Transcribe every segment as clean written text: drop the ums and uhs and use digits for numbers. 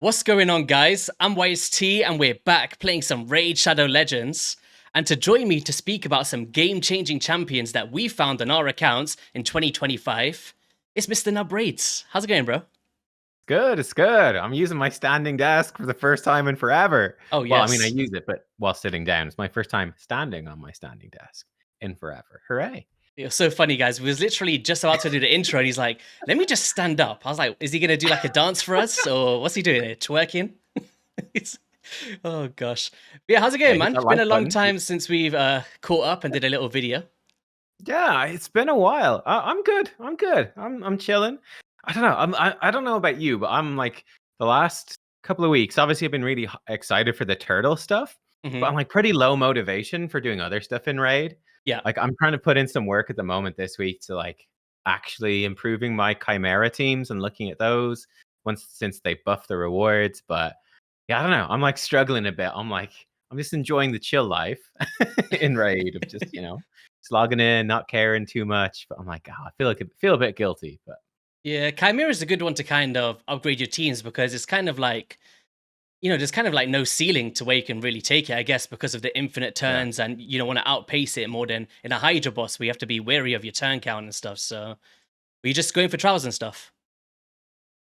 What's going on, guys? I'm YST, and we're back playing some Raid Shadow Legends. And to join me to speak about some game-changing champions that we found on our accounts in 2025, it's Mr. Nub Raids. How's it going, bro? Good, it's good. I'm using my standing desk for the first time in forever. Oh, Well, I mean, I yes. use it, but while sitting down. It's my first time standing on my standing desk in forever. Hooray. It was so funny, guys. We was literally just about to do the intro, and he's like, let me just stand up. I was like, is he going to do like a dance for us? Or what's he doing here? Twerking? Oh, gosh. But yeah, how's it Yeah, going, hit man? that It's been like a long button. time since we've caught up and did a little video. Yeah, it's been a while. I'm good. I'm good. I'm chilling. I don't know. I don't know about you, but I'm like the last couple of weeks. Obviously, I've been really excited for the turtle stuff, but Hmm. I'm like pretty low motivation for doing other stuff in raid. Yeah. Like I'm trying to put in some work at the moment this week to like actually improving my chimera teams and looking at those once since they buff the rewards. But yeah, I don't know. I'm like struggling a bit. I'm just enjoying the chill life in raid of just just logging in, not caring too much. But I'm like, I feel a bit guilty. But Yeah, Chimera is a good one to kind of upgrade your teams because it's kind of like, there's kind of like no ceiling to where you can really take it, I guess, because of the infinite yeah, turns and you don't want to outpace it more than in a Hydra boss where you have to be wary of your turn count and stuff. So, were you just going for trials and stuff?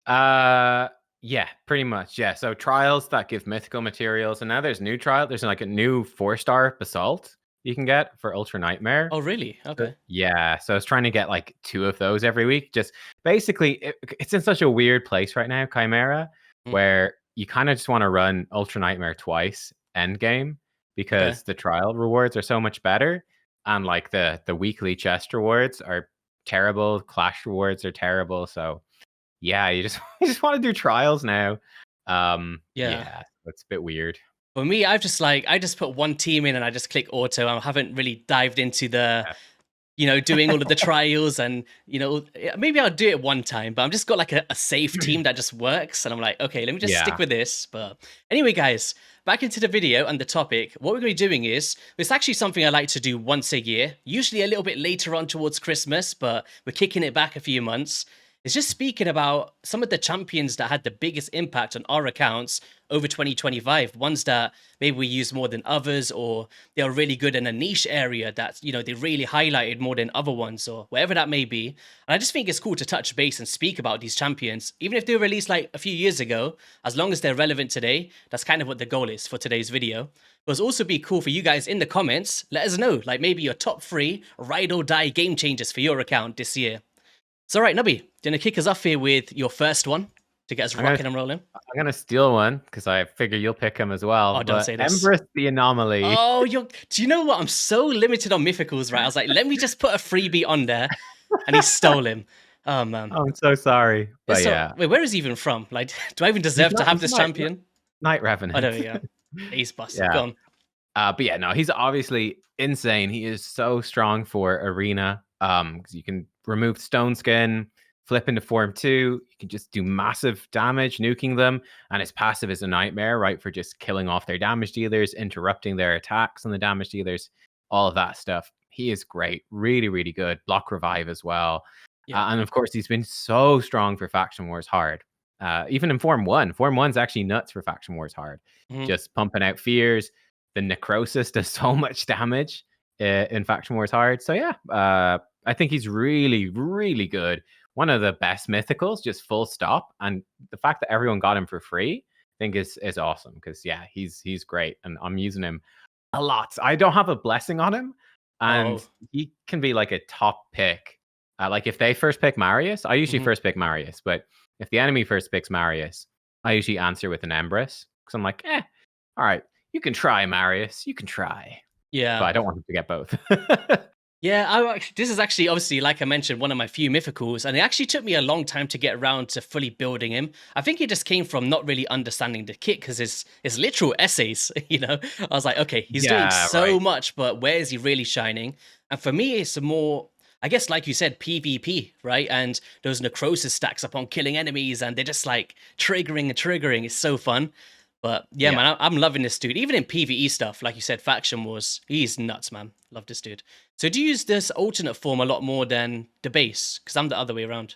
uh, yeah, pretty much. Yeah. So trials that give mythical materials, and now there's new trial. There's like a new 4-star basalt you can get for Ultra Nightmare. Oh, really? Okay. Yeah, so I was trying to get like 2 of those every week. Just basically, it's in such a weird place right now, Chimera, Mm, where you kind of just want to run Ultra Nightmare twice end game okay. because the trial rewards are so much better, and like the weekly chest rewards are terrible. Clash rewards are terrible. So yeah, you just you just want to do trials now. Yeah. Yeah, it's a bit weird. For me, I just put one team in and I just click auto. I haven't really dived into the doing all of the trials and, maybe I'll do it one time, but I'm just got like a safe team that just works. And I'm like, okay, let me just stick Yeah. with this. But anyway, guys, back into the video and the topic. What we're going to be doing is, it's actually something I like to do once a year, usually a little bit later on towards Christmas, but we're kicking it back a few months. It's just speaking about some of the champions that had the biggest impact on our accounts over 2025, ones that maybe we use more than others, or they are really good in a niche area that, they really highlighted more than other ones, or whatever that may be. And I just think it's cool to touch base and speak about these champions, even if they were released like a few years ago, as long as they're relevant today. That's kind of what the goal is for today's video. But it'll also be cool for you guys in the comments. Let us know, like maybe your top 3 ride or die game changers for your account this year. So, all right, Nubby, gonna kick us off here with your first one to get us I'm gonna rocking and rolling. I'm gonna steal one because I figure you'll pick him as well. Oh, don't But say this. Embrys the Anomaly. Oh, do you know what? I'm so limited on mythicals, right? I was like, let me just put a freebie on there, and he stole him. Oh man. I'm so sorry, but So yeah, wait, where is he even from? Like, do I even deserve to have he's this not champion? Night Oh, there Revenant. we go. He's busted. Yeah, Go on. but yeah, no, he's obviously insane. He is so strong for arena. Because you can remove Stone Skin, flip into Form 2. You can just do massive damage, nuking them, and his passive is a nightmare, right? For just killing off their damage dealers, interrupting their attacks on the damage dealers, all of that stuff. He is great, really, really good. Block revive as well. Yeah. And of course, he's been so strong for Faction Wars Hard. Even in Form 1. Form 1's actually nuts for Faction Wars Hard. Mhm. Just pumping out fears. The Necrosis does so much damage in Faction Wars Hard. So yeah, I think he's really, really good. One of the best mythicals, just full stop. And the fact that everyone got him for free, I think is awesome. Because yeah, he's great. And I'm using him a lot. I don't have a blessing on him. And Oh. he can be like a top pick. Like if they first pick Marius, I usually Mhm. first pick Marius, but if the enemy first picks Marius, I usually answer with an Embrys because I'm like, all right, you can try Marius, you can try, but Yeah. I don't want him to get both. Yeah, this is actually obviously, like I mentioned, one of my few mythicals, and it actually took me a long time to get around to fully building him. I think it just came from not really understanding the kit because his literal essays, I was like, okay, he's doing Yeah, so right. much, but where is he really shining? And for me, it's a more, I guess, like you said, PvP, right? And those necrosis stacks upon killing enemies, and they're just like triggering and triggering. It's so fun. But yeah, Yeah. man, I'm loving this dude. Even in PvE stuff, like you said, Faction Wars, he's nuts, man. Love this dude. So do you use this alternate form a lot more than the base? Because I'm the other way around.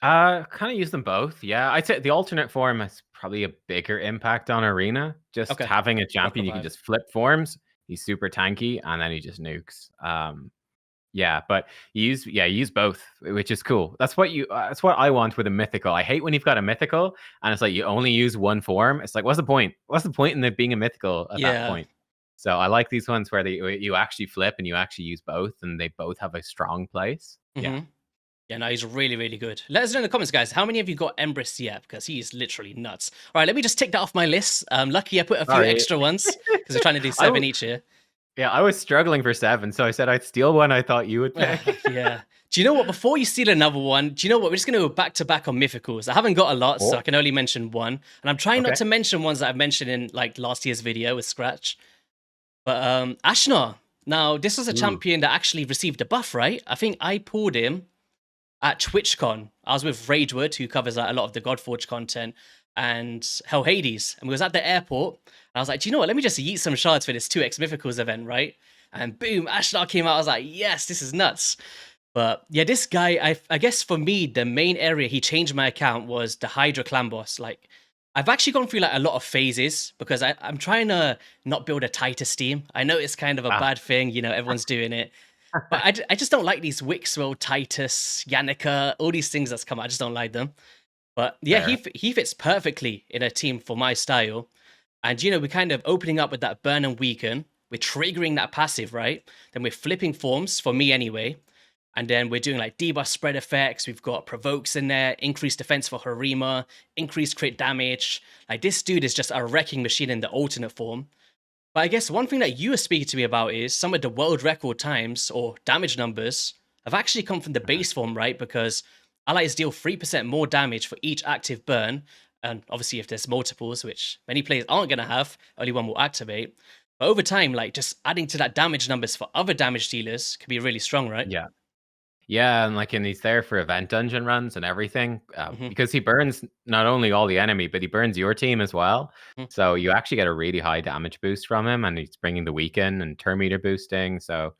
Kind of use them both. Yeah, I'd say the alternate form has probably a bigger impact on Arena. Just Okay. having a champion you can 4.5. just flip forms. He's super tanky, and then he just nukes. Yeah, but you use both, which is cool. That's what that's what I want with a mythical. I hate when you've got a mythical and it's like you only use one form. It's like, what's the point? What's the point in there being a mythical at that Yeah. point? So I like these ones where you actually flip and you actually use both, and they both have a strong place. Yeah. Mm-hmm. Yeah, no, he's really, really good. Let us know in the comments, guys. How many of you got Embrys yet? Because he's literally nuts. All right, let me just tick that off my list. Lucky I put a few Sorry. extra ones because we're trying to do I 7 w- each here. yeah, I was struggling for 7, so I said I'd steal one I thought you would pick. Yeah. Do you know what? Before you steal another one, do you know what? We're just going to go back to back on mythicals. I haven't got a lot, so Oh, I can only mention one. And I'm trying not okay. to mention ones that I've mentioned in like last year's video with Scratch. But Ashnar. Now, this was a Ooh. champion that actually received a buff, right? I think I pulled him at TwitchCon. I was with Ragewood, who covers like, a lot of the Godforge content, and Hell Hades. And we was at the airport. And I was like, do you know what? Let me just yeet some shards for this 2x Mythicals event, right? And boom, Ashlar came out. I was like, yes, this is nuts. But yeah, this guy, I guess for me, the main area he changed my account was the Hydra clan boss. Like, I've actually gone through like a lot of phases because I'm trying to not build a Titus team. I know it's kind of a Ah. bad thing, you know, everyone's doing it. But I just don't like these Wixwell, Titus, Yannicka, all these things that's come out. I just don't like them. But yeah, Fair. he fits perfectly in a team for my style. And you know, we're kind of opening up with that burn and weaken. We're triggering that passive, right? Then we're flipping forms for me anyway. And then we're doing like debuff spread effects. We've got provokes in there, increased defense for Harima, increased crit damage. Like this dude is just a wrecking machine in the alternate form. But I guess one thing that you were speaking to me about is some of the world record times or damage numbers have actually come from the base form, right? Because allies deal 3% more damage for each active burn. And obviously, if there's multiples, which many players aren't going to have, only one will activate. But over time, like just adding to that damage numbers for other damage dealers can be really strong, right? Yeah. Yeah, and he's there for event dungeon runs and everything, Mm-hmm. because he burns not only all the enemy, but he burns your team as well. So you actually get a really high damage boost from him, and he's bringing the weaken and turn meter boosting. So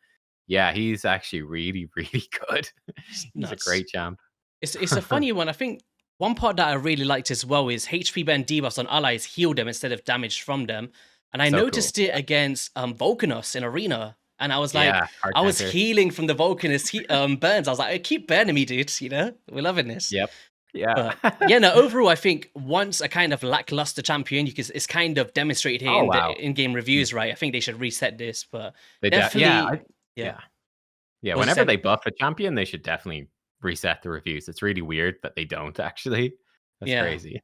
yeah, he's actually really, really good. He's a Nuts. great champ. It's a funny one. I think one part that I really liked as well is HP burn debuffs on allies heal them instead of damage from them. And I So cool. noticed it against Volcanos in Arena. And I was like, Yeah, hard I was counter. healing from the Volcanus burns. I was like, keep burning me, dude. You know, we're loving this. Yep. Yeah. But yeah, no, overall, I think once a kind of lackluster champion, because it's kind of demonstrated here Oh in wow. the in-game reviews, right? I think they should reset this, but They definitely, yeah. yeah. Yeah, Was whenever said, they buff a champion, they should definitely reset the reviews. It's really weird that they don't actually. That's yeah. crazy.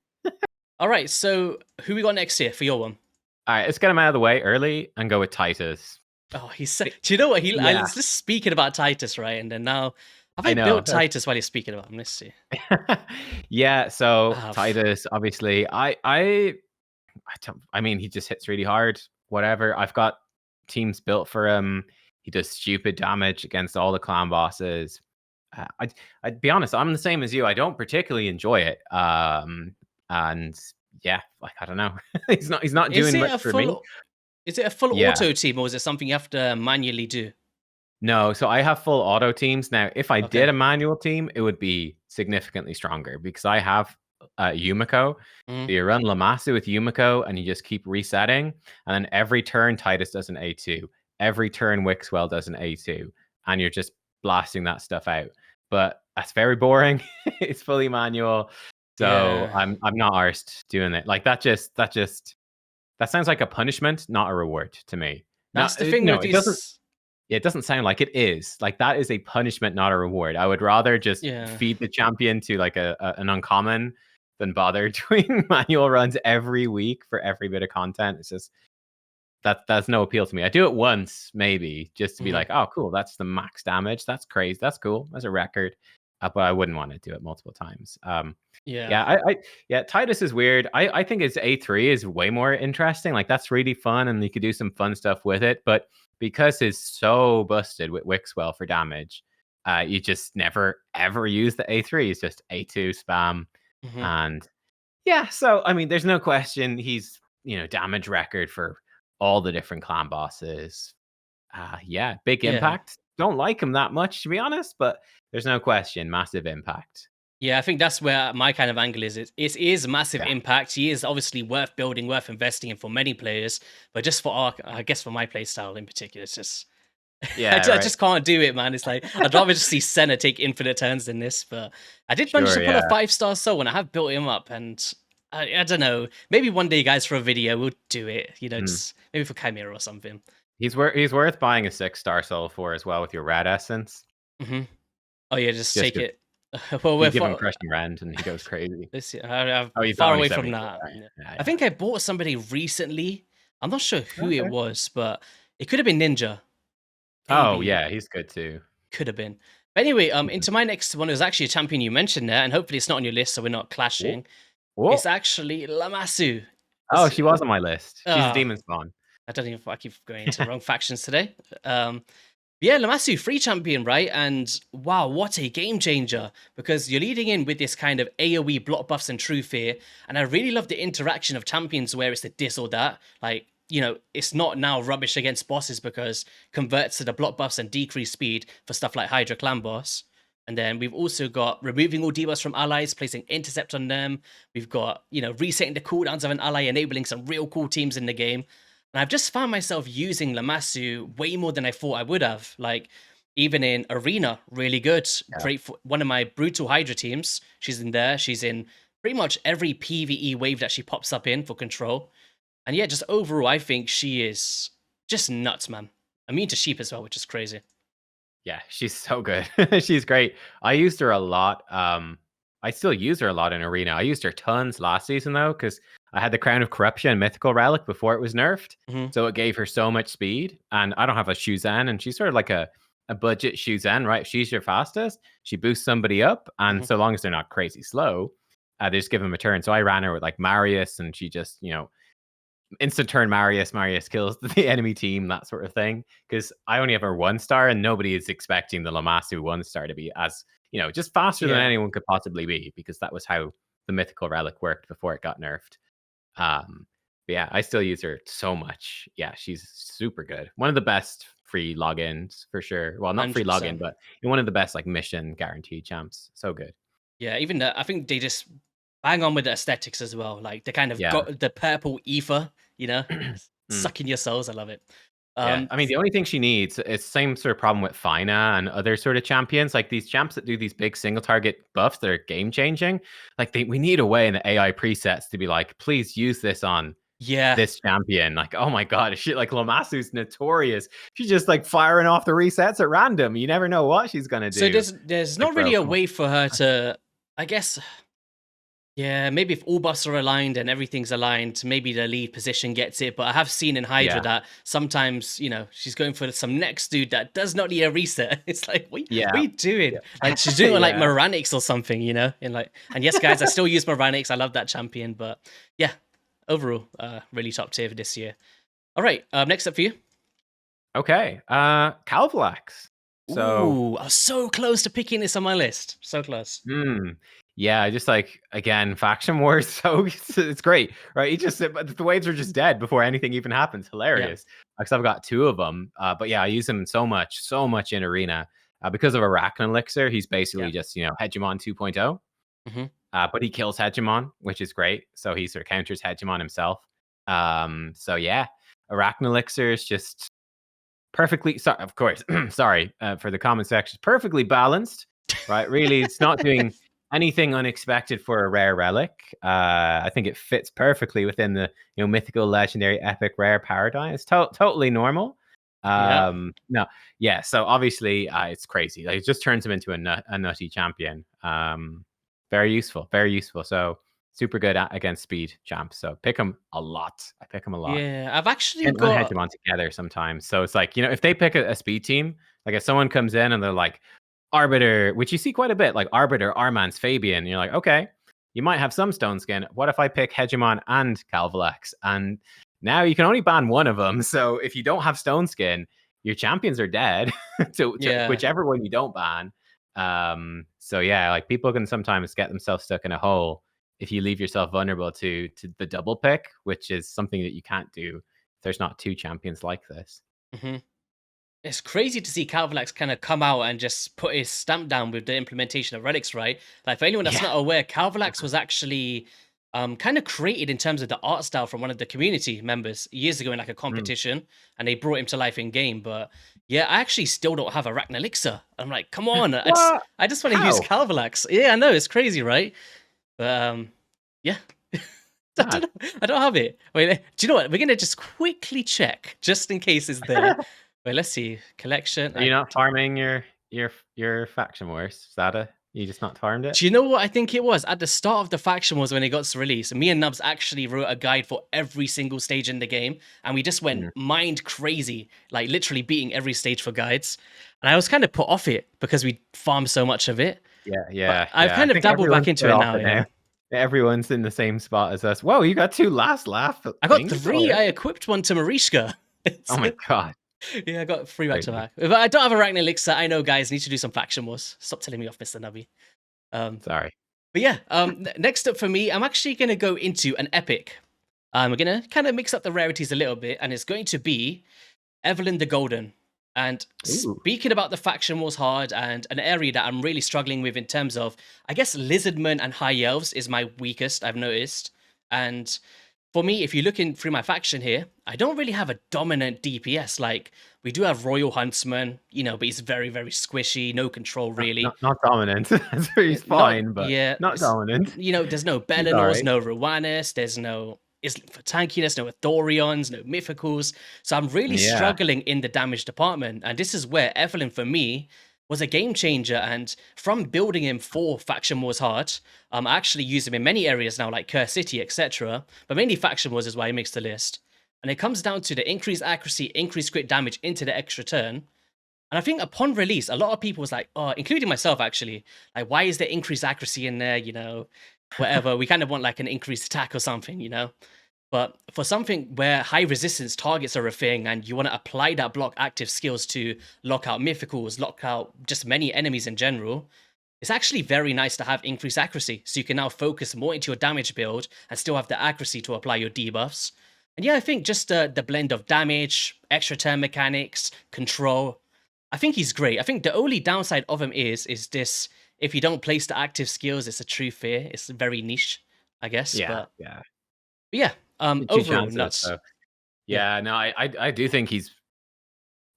All right, so who we got next here for your one? All right, let's get him out of the way early and go with Titus. Oh, he's so... Do you know what? I Yeah, was just speaking about Titus, right? And then now, have I I know. built Titus while you're speaking about him? Let's see. Yeah, so I have. Titus, obviously, I mean, he just hits really hard. Whatever. I've got teams built for him. He does stupid damage against all the clan bosses. I'd be honest, I'm the same as you. I don't particularly enjoy it. And yeah, like I don't know. He's not Is doing it much a for me. full? Is it a full Yeah. auto team, or is it something you have to manually do? No, so I have full auto teams. Now, if I did Okay. a manual team, it would be significantly stronger because I have Yumiko. Mm. So you run Lamasu with Yumiko and you just keep resetting. And then every turn, Titus does an A2. Every turn, Wixwell does an A2. And you're just blasting that stuff out. But that's very boring. It's fully manual. So Yeah, I'm not arsed doing it. Like that sounds like a punishment, not a reward to me. that's Not the thing no, with it doesn't these. it doesn't sound like it is. Like that is a punishment, not a reward. I would rather just Yeah, feed the champion to like an uncommon than bother doing manual runs every week for every bit of content. It's just that's no appeal to me. I do it once, maybe, just to be mhm, like, oh, cool, that's the max damage. That's crazy. That's cool. That's a record. But I wouldn't want to do it multiple times. yeah, Yeah, Titus is weird. I think his A3 is way more interesting. Like that's really fun, and you could do some fun stuff with it. But because it's so busted with Wixwell for damage, you just never ever use the A3. It's just A2 spam. mhm, And yeah, so I mean, there's no question he's damage record for all the different clan bosses. Yeah, big yeah. impact. Don't like him that much to be honest, but there's no question, massive impact. Yeah, I think that's where my kind of angle is. It is massive Yeah. impact. He is obviously worth building, worth investing in for many players. But just for our, I guess for my play style in particular, it's just Yeah, I right. just can't do it, man. It's like I'd rather just see Senna take infinite turns than this. But I did manage Sure, to pull a yeah. 5-star soul, and I have built him up. And I don't know, maybe one day, guys, for a video, we'll do it. You know, Mm. just maybe for Chimera or something. He's worth buying a 6-star soul for as well with your red essence. Hmm. Oh yeah, just Just take 'cause it. Well, you we're give him far. crushing rend and he goes crazy. This year, I'm Oh, he's far only away from 74, that. right? Yeah. Yeah, I yeah. think I bought somebody recently. I'm not sure who it Okay. was, but it could have been Ninja. Oh, Maybe yeah, he's good too. could have been. But anyway, Mhm. into my next one is actually a champion you mentioned there, and hopefully it's not on your list, so we're not Whoa, clashing. It's whoa. actually Lamasu. Oh, This, she was on my list. She's a uh, demon spawn. I don't even. I keep going into the wrong factions today. Um, yeah, Lamasu, free champion, right? And wow, what a game changer! Because you're leading in with this kind of AoE block buffs and true fear, and I really love the interaction of champions where it's the this or that. Like, you know, it's not now rubbish against bosses because converts to the block buffs and decrease speed for stuff like Hydra Clan Boss. And then we've also got removing all debuffs from allies, placing intercept on them. We've got, you know, resetting the cooldowns of an ally, enabling some real cool teams in the game. And I've just found myself using Lamasu way more than I thought I would have. Like, even in Arena, really good. Yeah. Great for one of my Brutal Hydra teams. She's in there. She's in pretty much every PvE wave that she pops up in for control. And yeah, just overall, I think she is just nuts, man. Immune to sheep as well, which is crazy. Yeah, she's so good. She's great. I used her a lot. I still use her a lot in Arena. I used her tons last season though, because I had the Crown of Corruption Mythical Relic before it was nerfed. Hmm. So it gave her so much speed. And I don't have a Shuzan, and she's sort of like a budget Shuzan, right? She's your fastest. She boosts somebody up, and Hmm. so long as they're not crazy slow, they just give them a turn. So I ran her with like Marius, and she just, instant turn Marius kills the enemy team, that sort of thing. Because I only have her 1-star, and nobody is expecting the Lamasu 1-star to be as, just faster than Yeah. anyone could possibly be, because that was how the mythical relic worked before it got nerfed. But yeah, I still use her so much. Yeah, she's super good. One of the best free logins for sure. Well, not free login, 100%. but one of the best like mission guaranteed champs. So good. Yeah, even the, I think they just bang on with the aesthetics as well. Like they kind of Yeah. got the purple ether, you know, Mm. sucking your souls. I love it. Yeah, Um, I mean, the only thing she needs is same sort of problem with Fina and other sort of champions, like these champs that do these big single target buffs that are game changing. Like we need a way in the AI presets to be like, please use this on yeah. this champion. Like, oh my god, shit! Like Lamasu's notorious. She's just like firing off the resets at random. You never know what she's gonna So do. there's Like, not bro, really a come on. way for her to, I guess. Yeah, maybe if all buffs are aligned and everything's aligned, maybe the lead position gets it. But I have seen in Hydra Yeah, that sometimes, you know, she's going for some next dude that does not need a reset. It's like, what are yeah, you doing? Like she's yeah, doing it on like yeah. Moranix or something, you know? And like, and yes, guys, I still use Moranix. I love that champion. But yeah, overall, really top tier for this year. All right, next up for you. Okay, Kalvalax. So Ooh, I was so close to picking this on my list. So close. Hmm. Yeah, just like again, faction wars. So it's great, right? But the waves are just dead before anything even happens. Yeah, Hilarious. Because I've got 2 of them. But yeah, I use him so much in arena because of Arachne Elixir. He's yeah. basically just Hegemon 2.0. Hmm. But he kills Hegemon, which is great. So he sort of counters Hegemon himself. So yeah, Arachne Elixir is just perfectly. Sorry, of course. Sorry for the comment section. Perfectly balanced, right? Really, it's not doing anything unexpected for a rare relic. I think it fits perfectly within the mythical, legendary, epic, rare paradigm. It's totally normal. Yeah. No, yeah. So obviously, it's crazy. Like it just turns him into a nutty champion. Very useful, very useful. So super good against speed champs. So pick him a lot. I pick him a lot. Yeah, I've actually And got. unhedge them on together sometimes. So it's like, if they pick a speed team, like if someone comes in and they're like Arbiter, which you see quite a bit, like Arbiter, Armance, Fabian, and you're like, okay, you might have some Stone Skin. What if I pick Hegemon and Kalvalax? And now you can only ban one of them. So if you don't have Stone Skin, your champions are dead to Yeah. whichever one you don't ban. So yeah, like people can sometimes get themselves stuck in a hole if you leave yourself vulnerable to the double pick, which is something that you can't do. There's not 2 champions like this. Hmm. It's crazy to see Kalvalax kind of come out and just put his stamp down with the implementation of relics, right? Like for anyone that's Yeah. not aware, Kalvalax was actually kind of created in terms of the art style from one of the community members years ago in like a Mm. competition, and they brought him to life in game. But yeah, I actually still don't have Arachna Elixir. I'm like, come on, What? I just want to use How? Kalvalax. Yeah, I know it's crazy, right? But yeah. Mad. I don't have it. Wait, do you know what? We're gonna just quickly check, just in case it's there. Wait, let's see. Collection. Are you not farming your faction wars, Sada? You just not farmed it? Do you know what I think it was? At the start of the faction was when it got released. Me and Nubs actually wrote a guide for every single stage in the game, and we just went Mm. mind crazy, like literally beating every stage for guides. And I was kind of put off it because we farmed so much of it. Yeah, But yeah, I've yeah. I kind of think dabbled back everyone's into put it off now. it Yeah, now. Everyone's in the same spot as us. Whoa, you got 2 last laugh I got things 3. I already? equipped one to Marishka. Oh my god. Yeah, I got 3 back to Crazy. back. But I don't have a Arachne Elixir. I know, guys. Need to do some faction wars. Stop telling me off, Mr. Nubby. Um, Sorry. but yeah, next up for me, I'm actually going to go into an epic. We're going to kind of mix up the rarities a little bit, and it's going to be Ethlen the Golden. And Ooh. speaking about the faction wars hard and an area that I'm really struggling with in terms of, I guess, Lizardmen and High Elves is my weakest, I've noticed. And for me, if you're looking through my faction here, I don't really have a dominant DPS. Like, we do have Royal Huntsman, you know, but he's very, very squishy, no control really. Not dominant. That's where he's Not fine, but yeah, not dominant. you know, there's no He's Belenors, alright. no Ruanis, there's no is for tankiness, no Thorions, no Mythicals. So I'm really Yeah. struggling in the damage department, and this is where Evelyn for me was a game changer. And from building him for Faction Wars Hard, I actually use him in many areas now, like Curse City, etc. But mainly Faction Wars is why he makes the list. And it comes down to the increased accuracy, increased crit damage into the extra turn. And I think upon release, a lot of people was like, oh, including myself actually, like, why is there increased accuracy in there? You know, whatever. We kind of want like an increased attack or something, you know? But for something where high resistance targets are a thing and you want to apply that block active skills to lock out mythicals, lock out just many enemies in general, it's actually very nice to have increased accuracy. So you can now focus more into your damage build and still have the accuracy to apply your debuffs. And yeah, I think just the blend of damage, extra turn mechanics, control, I think he's great. I think the only downside of him is this: if you don't place the active skills, it's a true fear. It's very niche, I guess. Yeah, yeah. But yeah, 2 overall chances, nuts. so Yeah, yeah, no, I do think he's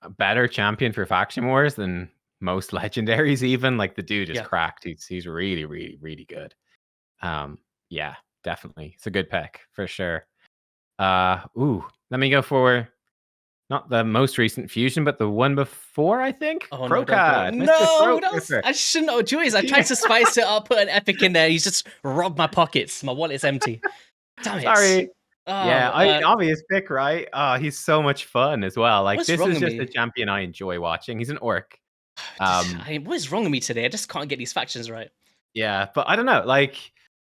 a better champion for faction wars than most legendaries even. Like, the dude is yeah. cracked. He's really, really, really good. Yeah, definitely. It's a good pick for sure. Let me go for not the most recent fusion, but the one before, I think. Oh no, don't do it. Kro'khad, Mr. No, Throat Ripper. I shouldn't have. Joyce, I tried to spice it up, put an epic in there. He's just robbed my pockets. My wallet's empty. Damn it. Sorry. Yeah, Oh, obvious pick, right? He's so much fun as well. Like, what's this wrong is with just a me? champion I enjoy watching. He's an orc. Um, What is wrong with me today? I just can't get these factions right. yeah, but I don't know. Like,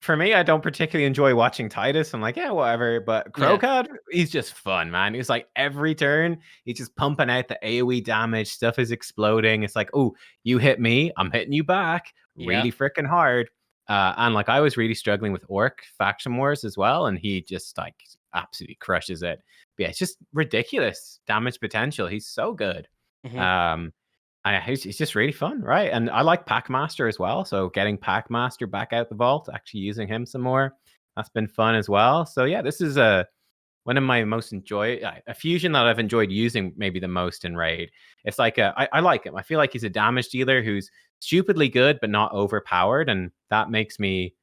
for me, I don't particularly enjoy watching Titus. I'm like, yeah, whatever. But Yeah, Kro'khad, he's just fun, man. He's like, every turn, he's just pumping out the AoE damage. Stuff is exploding. It's like, oh, you hit me, I'm hitting you back yeah. really freaking hard. And like, I was really struggling with Orc faction wars as well, and he just like absolutely crushes it. But yeah, it's just ridiculous damage potential. He's so good. Hmm. Um, he's just really fun, right? And I like Packmaster as well. So getting Packmaster back out the vault, actually using him some more, that's been fun as well. So yeah, this is one of my most a fusion that I've enjoyed using maybe the most in raid. It's like I like him. I feel like he's a damage dealer who's stupidly good but not overpowered, and that makes me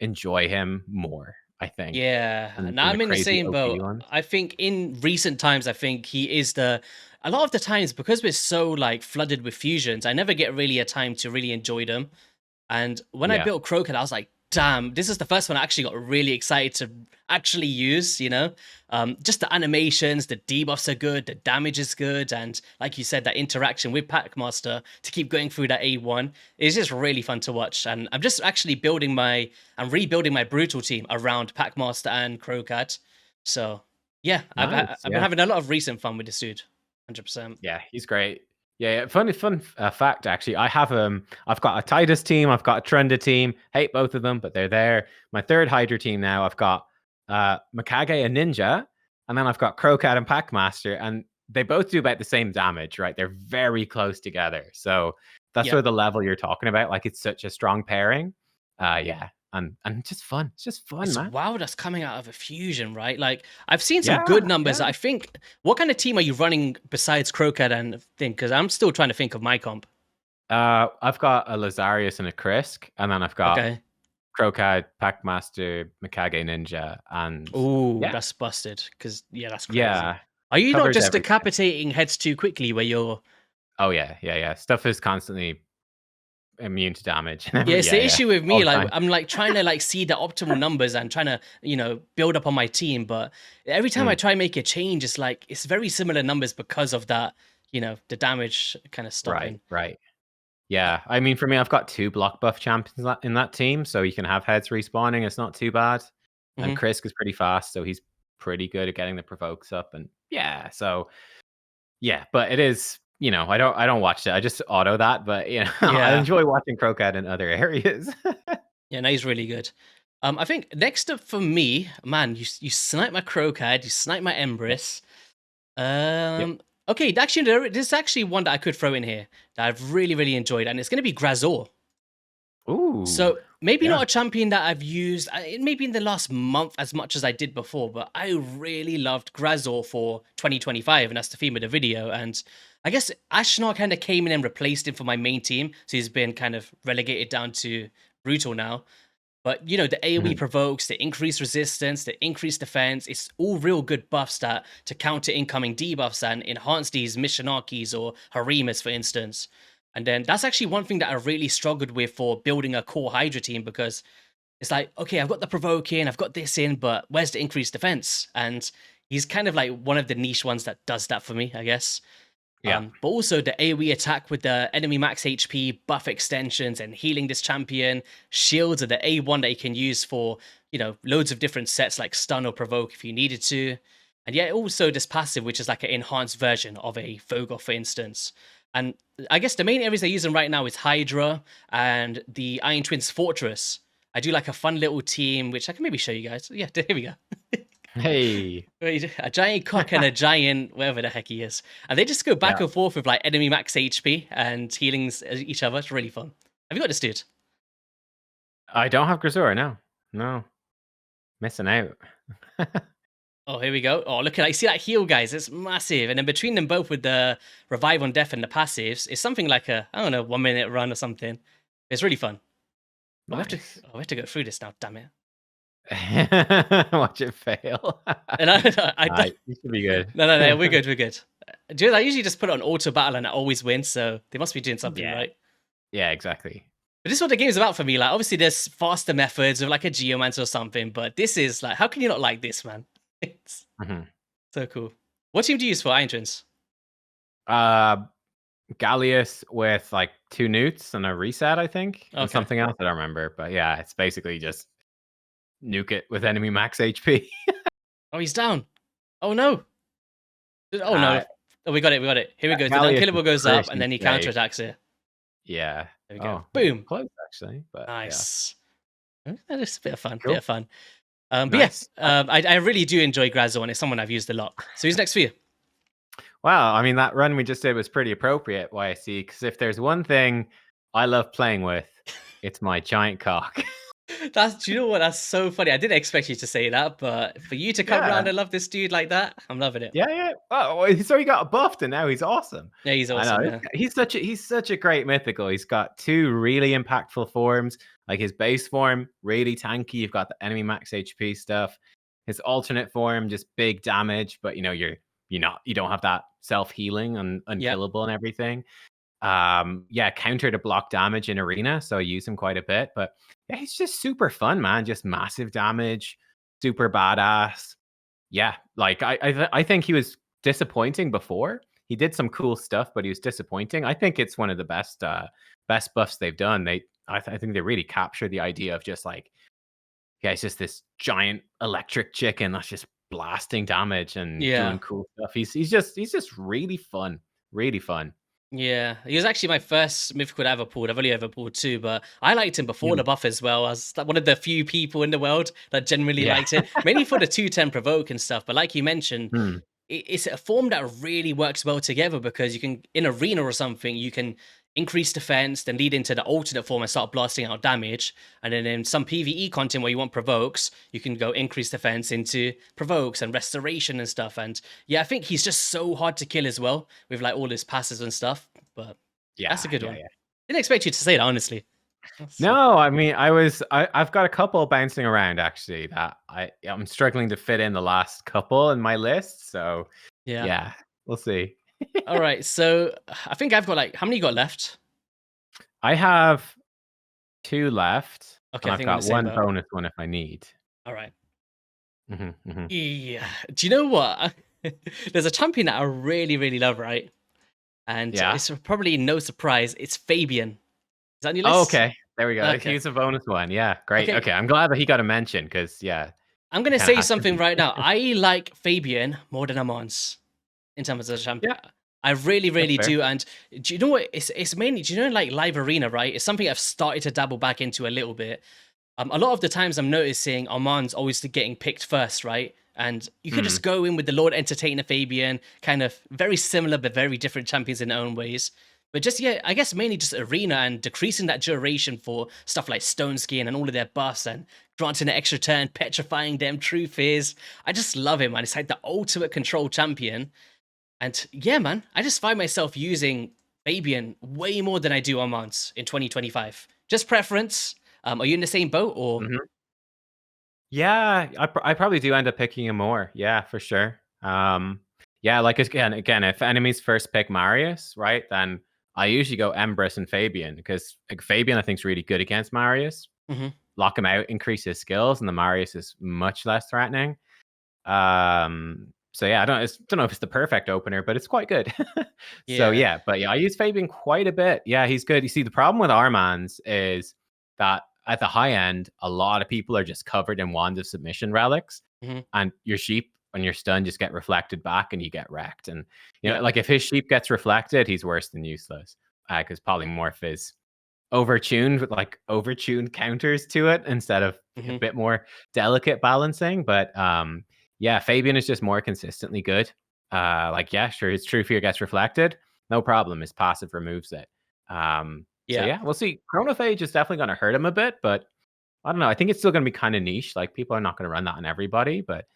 enjoy him more, I think, Yeah, than and the I'm in the crazy same OP boat. ones. I think in recent times, I think he is a lot of the times because we're so like flooded with fusions, I never get really a time to really enjoy them. And when I Yeah. built Kro'khad, I was like, damn, this is the first one I actually got really excited to actually use, you know? Just the animations, the debuffs are good, the damage is good, and like you said, that interaction with Packmaster to keep going through that A1 is just really fun to watch. And I'm just actually I'm rebuilding my Brutal team around Packmaster and Kro'khad. So yeah, Nice. I've been Yeah. having a lot of recent fun with this dude, 100%. Yeah, he's great. Yeah, yeah. Fun fact actually. I've got a Titus team, I've got a Trunda team. Hate both of them, but they're there. My third Hydra team now, I've got Mikage and Ninja, and then I've got Kro'khad and Packmaster. And they both do about the same damage, right? They're very close together. So that's Yeah. sort of the level you're talking about. Like it's such a strong pairing. Yeah. And just fun. It's just fun, It's man. wild that's coming out of a fusion, right? Like I've seen some Yeah, good numbers. yeah. I think. What kind of team are you running besides Kro'khad and thing? Because I'm still trying to think of my comp. I've got a Lazarius and a Krisk, and then I've got Okay. Kro'khad, Packmaster, Mikage Ninja, and Oh, yeah, that's busted. Because yeah, that's crazy. yeah, Are you not covers just everything. decapitating heads too quickly? Where you're Oh yeah. Stuff is constantly immune to damage. yeah, it's the Yeah, issue with all me. the Like time. I'm like trying to like see the optimal numbers and trying to build up on my team, but every time I Mm, try and make a change, it's like it's very similar numbers because of that. The damage kind of right, stopping. right. Uh, Yeah, I mean, for me, I've got 2 block buff champions in that team, so you can have heads respawning, it's not too bad. And mhm. Krisk is pretty fast, so he's pretty good at getting the provokes up, and yeah, so yeah, but it is, I don't watch it, I just auto that, but, I Yeah, enjoy watching Kro'khad in other areas. yeah, no, he's really good. I think next up for me, man, you snipe my Kro'khad, you snipe my Yep, Embrys. yep. Okay, actually, this is actually one that I could throw in here that I've really, really enjoyed, and it's going to be Graazur. Ooh, So maybe yeah. not a champion that I've used, maybe in the last month as much as I did before, but I really loved Graazur for 2025, and that's the theme of the video. And I guess Ashnar kind of came in and replaced him for my main team, so he's been kind of relegated down to brutal now. But the AoE Mhm, provokes, the increased resistance, the increased defense. It's all real good buffs that to counter incoming debuffs and enhance these Missionakis or Harimas, for instance. And then that's actually one thing that I really struggled with for building a core Hydra team because it's like, okay, I've got the provoke in, I've got this in, but where's the increased defense? And he's kind of like one of the niche ones that does that for me, I guess. yeah, But also the AoE attack with the enemy max HP, buff extensions, and healing this champion. Shields are the A1 that you can use for, loads of different sets like stun or provoke if you needed to. And yet also this passive, which is like an enhanced version of a Vogel, for instance. And I guess the main areas they're using right now is Hydra and the Iron Twins Fortress. I do like a fun little team, which I can maybe show you guys. Yeah, here we go. hey. Wait, a giant cock and a giant whatever the heck he is, and they just go back Yeah, and forth with like enemy max HP and healing each other. It's really fun. Have you got this, dude? I don't have Graazur, no, missing out. Oh, here we go. Oh, look at that. You see that heal, guys? It's massive. And then between them both with the revive on death and the passives, it's something like a, I don't know, 1 minute run or something. It's really fun. Oh, Nice. we have to go through this now, damn it. Watch it fail. And I don't, You should be good. no, we're good, we're good. Dude, I usually just put it on auto battle and I always win, so they must be doing something Yeah, right. yeah, exactly. But this is what the game's about for me. Like, obviously, there's faster methods of like a Geomancer or something, but this is like, how can you not like this, man? It's Mhm. so cool. What team do you use for Iron Twins? Uh, Gallius with like 2 newts and a reset, I think, and Okay. something else I don't remember. But yeah, it's basically just nuke it with enemy max HP. Oh, he's down. Oh no. Oh no. uh, Oh, we got it. We got it. Here we go. The Gallius is unkillable goes up, and pretty then he safe. counterattacks it. Yeah. There we go. Oh, Boom. close actually, but yeah, Nice. That is a bit of fun. Bit cool, of fun. But yeah, nice. I really do enjoy Graazor, and it's someone I've used a lot. So who's next for you? Wow, I mean that run we just did was pretty appropriate. YC, because if there's one thing I love playing with, it's my giant cock. Do you know what? That's so funny. I didn't expect you to say that, but for you to come around Yeah. and love this dude like that, I'm loving it. Yeah. Oh, well, so he got buffed, and now he's awesome. Yeah, he's I awesome. know Yeah. he's such a great mythical. He's got 2 really impactful forms. Like his base form, really tanky. You've got the enemy max HP stuff. His alternate form, just big damage, but you don't have that self healing and Yep. unkillable and everything. Yeah, counter to block damage in arena, so I use him quite a bit. But yeah, he's just super fun, man. Just massive damage, super badass. Yeah, like I think he was disappointing before. He did some cool stuff, but he was disappointing. I think it's one of the best buffs they've done. I think they really capture the idea of just like, yeah, it's just this giant electric chicken that's just blasting damage and doing Yeah. cool stuff. He's just really fun, really fun. Yeah. He was actually my first mythical I ever pulled. I've only ever pulled two, but I liked him before Mm, the buff as well. I was like one of the few people in the world that generally yeah. liked it, mainly for the 210 provoke and stuff. But like you mentioned, Mm, it's a form that really works well together because you can, in arena or something, you can increase defense, then lead into the alternate form and start blasting out damage. And then in some PvE content where you want provokes, you can go increase defense into provokes and restoration and stuff. And yeah, I think he's just so hard to kill as well with like all his passes and stuff. But that's a Yeah, good yeah, one. yeah. Didn't expect you to say that, honestly. No, I mean, I've got a couple bouncing around actually that I'm struggling to fit in the last couple in my list. So Yeah. yeah, we'll see. All right. So I think I've got like, how many you got left? I have 2 left, Okay, and I I've think I'm in got the same one boat. bonus one if I need. All right. Hmm. Yeah. Do you know what? There's a champion that I really, really love, right? And Yeah. it's probably no surprise. It's Fabian. Is that on your Oh, list? okay. There we go. Okay. He's a bonus one. Yeah, great. Okay. Okay, I'm glad that he got a mention because yeah, I'm he gonna kind of say has to something be. right now. I like Fabian more than Amons in terms of the champion. Yeah, I really, that's really fair. do. And do you know what? It's mainly, do you know, like live arena, right? It's something I've started to dabble back into a little bit. A lot of the times I'm noticing Armand's always getting picked first, right? And you could Mm, just go in with the Lord Entertainer Fabian, kind of very similar but very different champions in their own ways. But just, yeah, I guess mainly just arena and decreasing that duration for stuff like Stone Skin and all of their buffs and granting an extra turn, petrifying them, true fears. I just love him, man. It's like the ultimate control champion. And yeah, man, I just find myself using Fabian way more than I do Armand in 2025. Just preference. Are you in the same boat or? mhm. Yeah, I probably do end up picking him more. Yeah, for sure. Yeah, like again, if enemies first pick Marius, right, then I usually go Embrys and Fabian because like, Fabian I think is really good against Marius. Mhm. Lock him out, increase his skills, and the Marius is much less threatening. So yeah, don't know if it's the perfect opener, but it's quite good. So Yeah. yeah, but yeah, I use Fabian quite a bit. Yeah, he's good. You see, the problem with Armands is that at the high end, a lot of people are just covered in wands of submission relics, Mhm. and your sheep when you're stunned just get reflected back and you get wrecked. And you know, Yeah. like if his sheep gets reflected, he's worse than useless. Because polymorph is overtuned with like overtuned counters to it instead of a Mhm. bit more delicate balancing. But yeah, Fabian is just more consistently good. Like, yeah, sure, his true fear gets reflected, no problem. His passive removes it. So Yeah. yeah, we'll see. Chronophage is definitely gonna hurt him a bit, but I don't know. I think it's still gonna be kind of niche. Like people are not gonna run that on everybody, but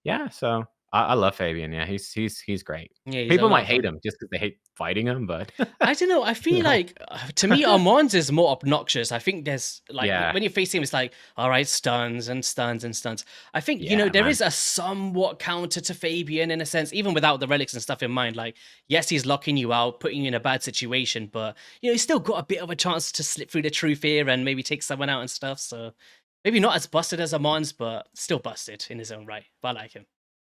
yeah, so I love Fabian. Yeah, he's great. Yeah, he's a People lot might of hate fun. him just because they hate fighting him, but I don't know. I you feel know, like to me, Armand's is more obnoxious. I think there's like yeah, when you face him, it's like all right, stuns and stuns and stuns. I think yeah, there man. is a somewhat counter to Fabian in a sense, even without the relics and stuff in mind. Like yes, he's locking you out, putting you in a bad situation, but he's still got a bit of a chance to slip through the true fear and maybe take someone out and stuff. So maybe not as busted as Armand's, but still busted in his own right. But I like him.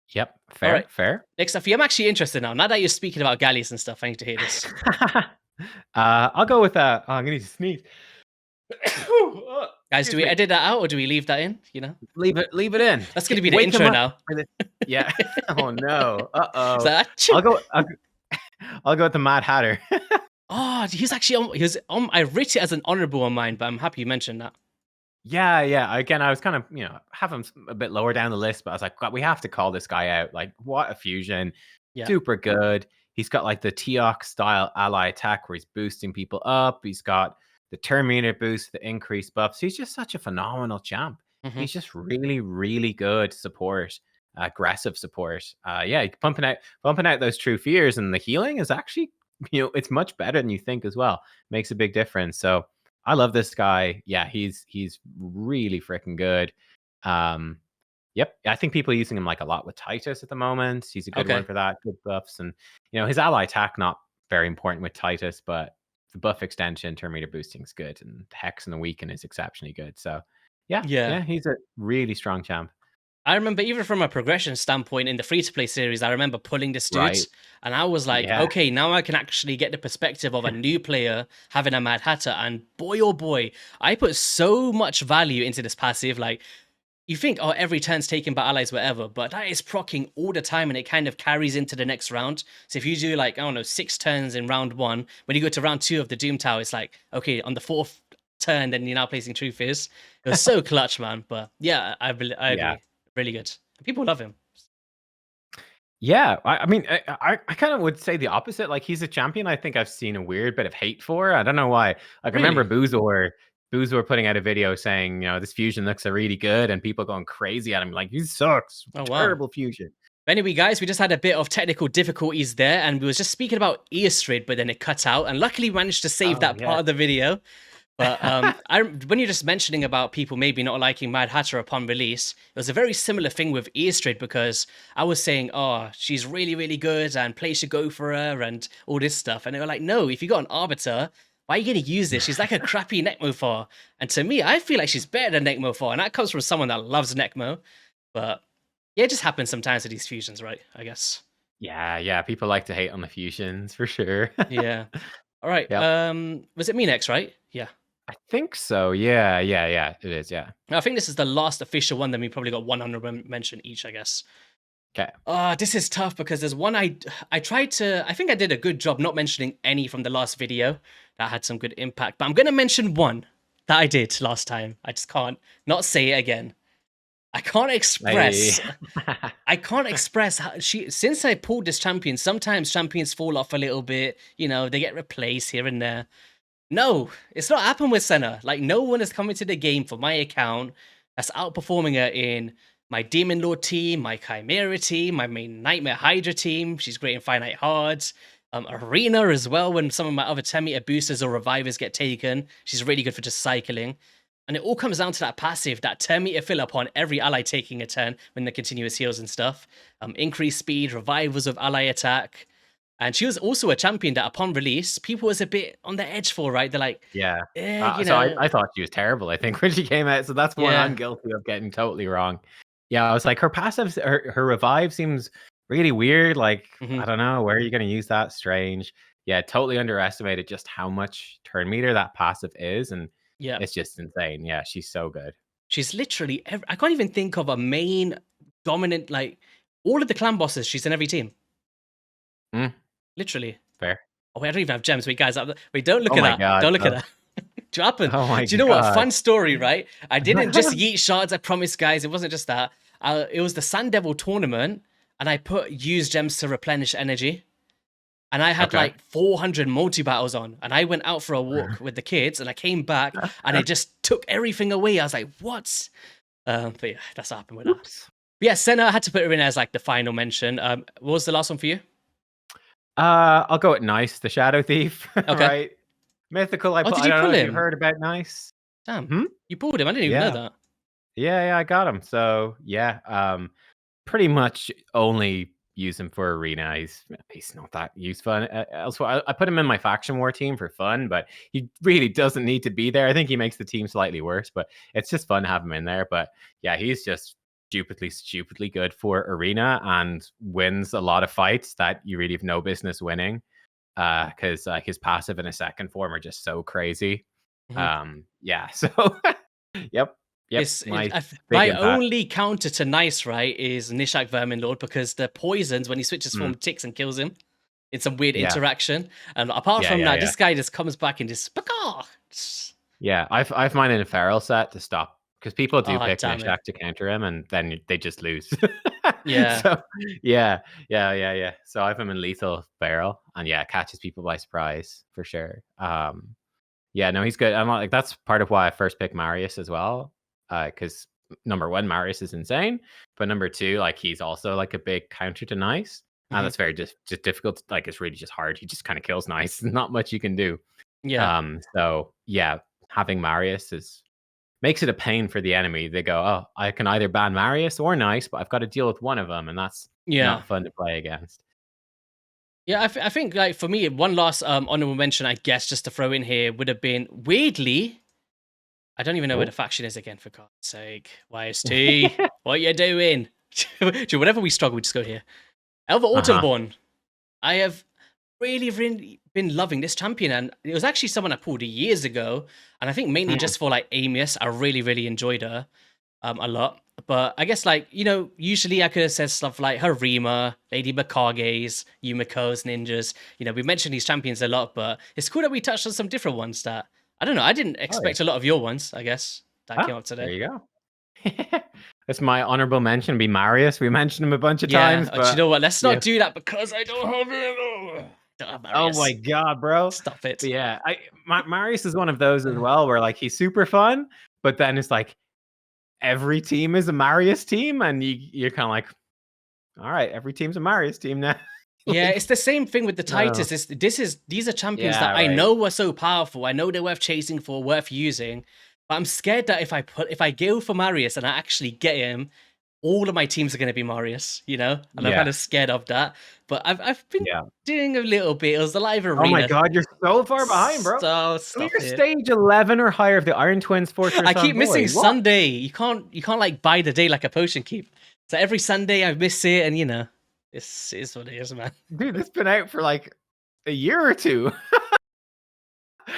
Yep, All fair, right, fair. next up, for you, I'm actually interested now. Now that you're speaking about galleys and stuff, I need to hear this. I'll go with that. Oh, I'm gonna need to sneeze. Oh, Guys, do excuse we me. edit that out or do we leave that in? Leave it in. That's going to be the Wake him intro up now. for the. Yeah. Oh no. Uh So, oh. achoo. I'll go. I'll go with the Mad Hatter. Oh, he's actually on. He was on. I rate it as an honorable on mine, but I'm happy you mentioned that. Yeah, yeah. Again, I was kind of have him a bit lower down the list, but I was like, God, we have to call this guy out. Like, what a fusion! Yeah. Super good. He's got like the Teok style ally attack where he's boosting people up. He's got the Terminator boost, the increased buffs. He's just such a phenomenal champ. Hmm. He's just really, really good support, aggressive support. Yeah, pumping out those true fears, and the healing is actually, it's much better than you think as well. Makes a big difference. So I love this guy. Yeah, he's really freaking good. Um, Yep, I think people are using him like a lot with Titus at the moment. He's a good one Okay. for that. Good buffs, and his ally attack not very important with Titus, but the buff extension, Terminator boosting is good, and Hex and the Weaken is exceptionally good. So, yeah, Yeah. yeah, he's a really strong champ. I remember even from a progression standpoint in the free to play series, I remember pulling this dude Right? and I was like, Yeah. okay, now I can actually get the perspective of a new player having a Mad Hatter. And boy, oh boy, I put so much value into this passive. Like, you think, oh, every turn's taken by allies, whatever, but that is proccing all the time and it kind of carries into the next round. So if you do like, I don't know, 6 turns in round 1, when you go to round 2 of the Doom Tower, it's like, okay, on the 4th turn, then you're now placing True Fears. It was so clutch, man. But yeah, I Yeah. agree. Really good. People love him. Yeah, I mean, I kind of would say the opposite. Like, he's a champion I think I've seen a weird bit of hate for. I don't know why. Like, I remember Really? Boozer putting out a video saying, this fusion looks really good, and people going crazy at him, like, he sucks. Oh wow. Terrible fusion. Anyway, guys, we just had a bit of technical difficulties there, and we was just speaking about Eastrid, but then it cut out, and luckily we managed to save Oh that yeah. part of the video. But when you're just mentioning about people maybe not liking Mad Hatter upon release, it was a very similar thing with Eastrid because I was saying, oh, she's really, really good and play should go for her and all this stuff. And they were like, no, if you got an Arbiter, why are you going to use this? She's like a crappy Necmofar. And to me, I feel like she's better than Necmofar. And that comes from someone that loves Necmo. But yeah, it just happens sometimes with these fusions, right? I guess. Yeah, people like to hate on the fusions for sure. Yeah. All right. Yep. Was it me next, right? Yeah. I think so. Yeah, it is. Yeah. I think this is the last official one. Then we probably got one honorable mention each, I guess. Okay. This is tough because there's one I tried to. I think I did a good job not mentioning any from the last video that had some good impact. But I'm gonna mention one that I did last time. I just can't not say it again. I can't express. I can't express how since I pulled this champion. Sometimes champions fall off a little bit. You know, they get replaced here and there. No, it's not happened with Senna. Like, no one has come into the game for my account that's outperforming her in my Demon Lord team, my Chimera team, my main Nightmare Hydra team. She's great in Finite Hards. Arena as well, when some of my other 10 meter boosters or revivers get taken. She's really good for just cycling. And it all comes down to that passive, that 10 meter fill up on every ally taking a turn when the continuous heals and stuff. Increased speed, revivals of ally attack. And she was also a champion that upon release, people was a bit on the edge for, right? They're like, Yeah. you So know. I thought she was terrible, I think, when she came out. So that's one Yeah. I'm guilty of getting totally wrong. Yeah, I was like, her passive, her revive seems really weird. Like, I don't know, where are you going to use that? Strange. Yeah, totally underestimated just how much turn meter that passive is. And Yeah. it's just insane. Yeah, she's so good. She's literally, I can't even think of a main dominant, like, all of the clan bosses, she's in every team. Literally. Fair. Oh, wait, I don't even have gems. Wait, guys, wait, don't look Oh at my that. God. Don't look at that. Do you happen? Oh my Do you know what? God. Fun story, right? I didn't just yeet shards, I promise, guys. It wasn't just that. It was the Sand Devil tournament, and I put use gems to replenish energy. And I had like 400 multi-battles on, and I went out for a walk with the kids, and I came back, and it just took everything away. I was like, what? But yeah, that's what happened with that. But yeah, Senna, I had to put her in as like the final mention. What was the last one for you? I'll go with Nice, the Shadow Thief. Okay. Right. Mythical, I did don't you know pull if him? you've heard about Nice. Damn, you pulled him. I didn't even know that. Yeah, I got him. So yeah, pretty much only use him for arena. He's not that useful elsewhere. I put him in my faction war team for fun, but he really doesn't need to be there. I think he makes the team slightly worse, but it's just fun to have him in there. But yeah, he's just stupidly good for arena and wins a lot of fights that you really have no business winning. Because like his passive and his second form are just so crazy. Yeah, so yep. My only counter to Nice, right, is Nishak Vermin Lord, because the poisons when he switches form ticks and kills him. It's a weird interaction. And apart from that, this guy just comes back and just yeah, I've mine in a feral set to stop, because people do pick damn Nishak to counter him, and then they just lose. Yeah. So yeah. So I have him in lethal feral, and yeah, catches people by surprise for sure. Yeah, no, he's good. I'm like, that's part of why I first picked Marius as well. Because number one, Marius is insane, but number two, like, he's also like a big counter to Nice, and that's very just difficult. Like, it's really just hard. He just kind of kills Nice. Not much you can do. Yeah. So yeah, having Marius makes it a pain for the enemy. They go, oh, I can either ban Marius or Nice, but I've got to deal with one of them, and that's not fun to play against. Yeah, I think, like, for me, one last honorable mention, I guess, just to throw in here, would have been, weirdly, I don't even know where the faction is again, for God's sake. YST, what you doing? Whenever we struggle, we just go here. Elva Autumnborn. I have really been loving this champion, and it was actually someone I pulled years ago, and I think mainly just for, like, Amius. I really enjoyed her a lot. But I guess, like, you know, usually I could have said stuff like Harima, Lady Mikage's, Yumiko's, Ninjas. You know, we mentioned these champions a lot, but it's cool that we touched on some different ones that, I don't know, I didn't expect a lot of your ones, I guess, that came up today. There you go. That's my honorable mention. Be Marius. We mentioned him a bunch of Yeah, times, do you but know what? Let's yeah. not do that because I don't have him. Oh, don't have Oh my Marius. god, bro. Stop it. But yeah, Marius is one of those as well, where like he's super fun, but then it's like every team is a Marius team, and you're kind of like, all right, every team's a Marius team now. Yeah, Like, it's the same thing with the no. Titus. These are champions that Yeah, I right. know are so powerful. I know they're worth chasing for, worth using. But I'm scared that if I go for Marius and I actually get him, all of my teams are going to be Marius, you know? And I'm Yeah, kind of scared of that. But I've been yeah. doing a little bit. It was the live Oh my arena. god, you're so far behind, bro. So Clear stop it. stage 11 or higher of the Iron Twins I Fortress keep missing Envoy. What? Sunday. You can't like buy the day like a potion keep. So every Sunday I miss it, and you know, it's what it is, man. Dude, it's been out for like a year or two. Oh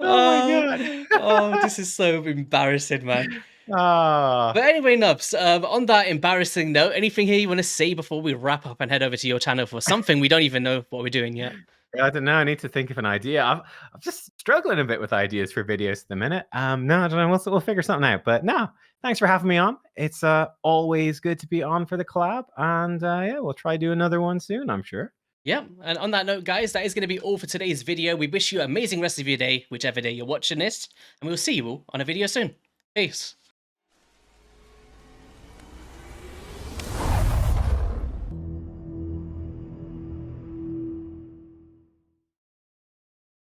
my Oh, god. oh, this is so embarrassing, man. Ah. But anyway, Nubs, on that embarrassing note, anything here you want to say before we wrap up and head over to your channel for something we don't even know what we're doing yet? I don't know. I need to think of an idea. I'm just struggling a bit with ideas for videos at the minute. No, I don't know. We'll figure something out. But no, thanks for having me on. It's always good to be on for the collab, and yeah, we'll try to do another one soon, I'm sure. Yeah, and on that note, guys, that is going to be all for today's video. We wish you an amazing rest of your day, whichever day you're watching this, and we'll see you all on a video soon. Peace.